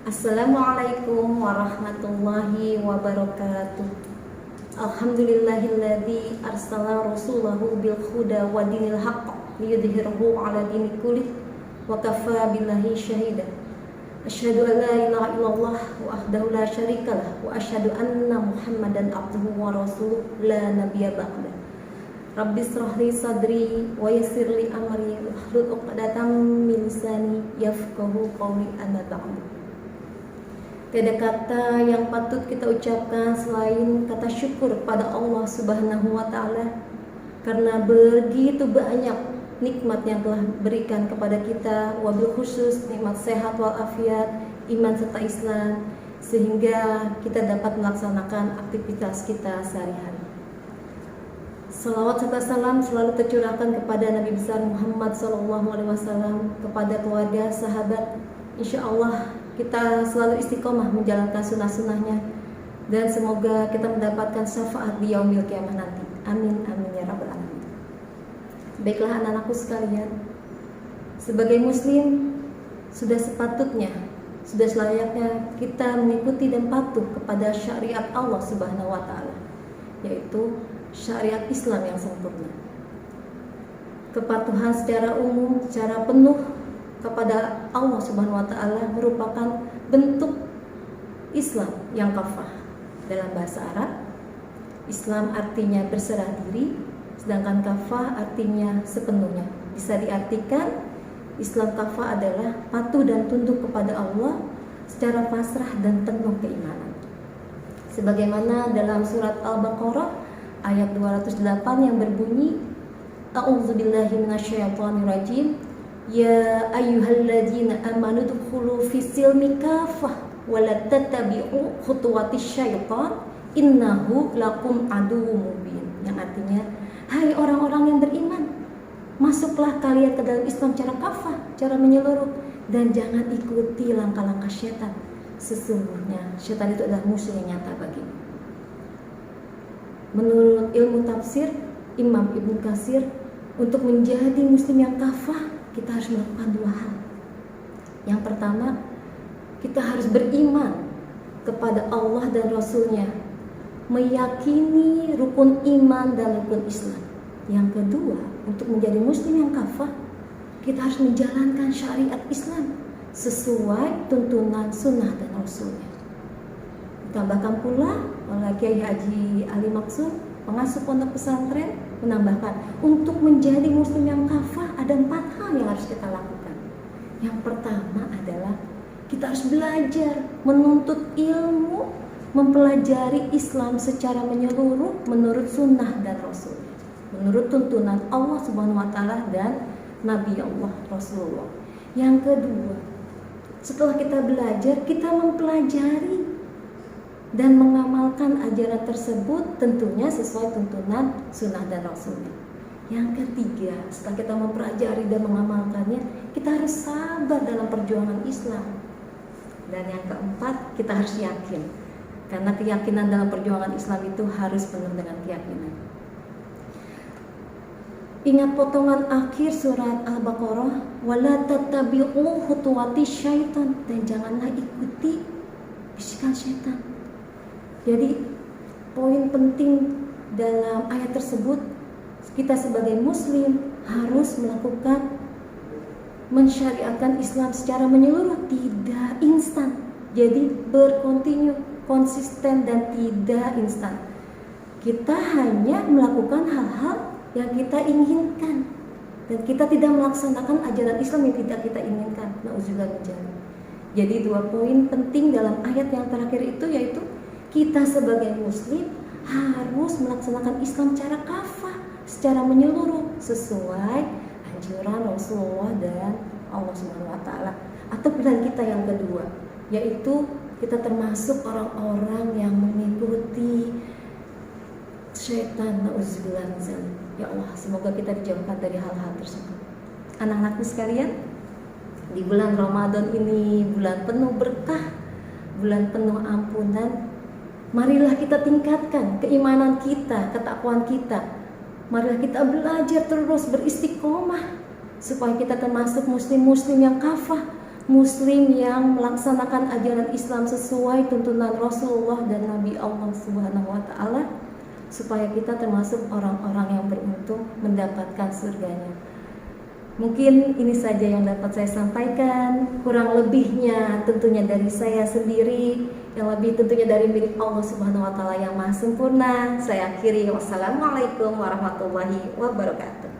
Assalamualaikum warahmatullahi wabarakatuh. Alhamdulillahilladzi arsala rasulahu bil huda wa dinil haqq liyudhhirahu ala dini kullih wa kafa billahi syahida. Asyhadu an la ilaha illallah wahdahu la syarikalah wa asyhadu anna Muhammadan abduhu wa rasuluh la nabiyya ba'da. Rabbi shrah li sadri wa yassir li amri wahlul 'uqdatam min lisani yafqahu qawli amma ba'du. Tiada kata yang patut kita ucapkan selain kata syukur pada Allah Subhanahu wa Ta'ala, karena begitu banyak nikmat yang telah berikan kepada kita, wabil khusus nikmat sehat walafiat, iman serta Islam, sehingga kita dapat melaksanakan aktivitas kita sehari-hari. Salawat serta salam selalu tercurahkan kepada Nabi besar Muhammad SAW, kepada keluarga, sahabat. Insya Allah kita selalu istiqomah menjalankan sunnah-sunnahnya, dan semoga kita mendapatkan syafaat di yaumil kiamah nanti. Amin amin ya rabbal alamin. Baiklah anak-anakku sekalian, sebagai muslim sudah sepatutnya, sudah selayaknya kita mengikuti dan patuh kepada syariat Allah Subhanahu wa Ta'ala, yaitu syariat Islam yang sempurna. Kepatuhan secara umum, secara penuh kepada Allah Subhanahu wa Ta'ala merupakan bentuk Islam yang kafah. Dalam bahasa Arab, Islam artinya berserah diri, sedangkan kafah artinya sepenuhnya. Bisa diartikan Islam kafah adalah patuh dan tunduk kepada Allah secara pasrah dan penuh keimanan. Sebagaimana dalam surat Al-Baqarah ayat 208 yang berbunyi, A'udzubillahi minasyaitonirrajim, Ya ayyuhalladzina amanu dkhulu fis-silmi kafah wa la tattabi'u khutuwatis syaitan innahu lakum aduwwum mubin. Yang artinya, hai orang-orang yang beriman, masuklah kalian ke dalam Islam secara kafah, secara menyeluruh, dan jangan ikuti langkah-langkah syaitan. Sesungguhnya syaitan itu adalah musuh yang nyata bagimu. Menurut ilmu tafsir Imam Ibnu Katsir, untuk menjadi muslim yang kafah kita harus melakukan dua hal. Yang pertama, kita harus beriman kepada Allah dan Rasul-Nya, meyakini rukun iman dan rukun Islam. Yang kedua, untuk menjadi muslim yang kafah, kita harus menjalankan syariat Islam sesuai tuntunan sunnah dan Rasul-Nya. Ditambahkan pula oleh Kiai Haji Ali Maksum, pengasuh pondok pesantren, menambahkan, untuk menjadi muslim yang kafah ada 4 hal yang harus kita lakukan. Yang pertama adalah kita harus belajar, menuntut ilmu, mempelajari Islam secara menyeluruh menurut sunnah dan Rasul, menurut tuntunan Allah Subhanahu wa Ta'ala dan Nabi Allah Rasulullah. Yang kedua, setelah kita belajar, kita mempelajari dan mengamalkan ajaran tersebut tentunya sesuai tuntunan sunnah dan rasulnya. Yang ketiga, setelah kita mempelajari dan mengamalkannya, kita harus sabar dalam perjuangan Islam. Dan yang keempat, kita harus yakin, karena keyakinan dalam perjuangan Islam itu harus penuh dengan keyakinan. Ingat potongan akhir surat Al-Baqarah, wala tattabi'u khutuwatis syaitan, dan janganlah ikuti bisikan syaitan. Jadi poin penting dalam ayat tersebut, kita sebagai muslim harus melakukan mensyariatkan Islam secara menyeluruh, tidak instan. Jadi berkontinu, konsisten dan tidak instan. Kita hanya melakukan hal-hal yang kita inginkan, dan kita tidak melaksanakan ajaran Islam yang tidak kita inginkan. Nauzubillah min dzalik. Jadi 2 poin penting dalam ayat yang terakhir itu, yaitu kita sebagai muslim harus melaksanakan Islam secara kafah, secara menyeluruh sesuai anjuran Rasulullah dan Allah Subhanahu wa Ta'ala. Atau pilihan kita yang kedua, yaitu kita termasuk orang-orang yang mengikuti syaitan. Nauzubillah min dzalik. Ya Allah, semoga kita dijauhkan dari hal-hal tersebut. Anak-anakku sekalian, di bulan Ramadan ini bulan penuh berkah, bulan penuh ampunan, marilah kita tingkatkan keimanan kita, ketakwaan kita. Marilah kita belajar terus beristiqomah supaya kita termasuk muslim-muslim yang kafah, Muslim yang melaksanakan ajaran Islam sesuai tuntunan Rasulullah dan Nabi Allah Subhanahu wa taala, supaya kita termasuk orang-orang yang beruntung mendapatkan surganya. Mungkin ini saja yang dapat saya sampaikan. Kurang lebihnya tentunya dari saya sendiri, yang lebih tentunya dari milik Allah Subhanahu wa taala yang Maha Sempurna. Saya akhiri, wassalamualaikum warahmatullahi wabarakatuh.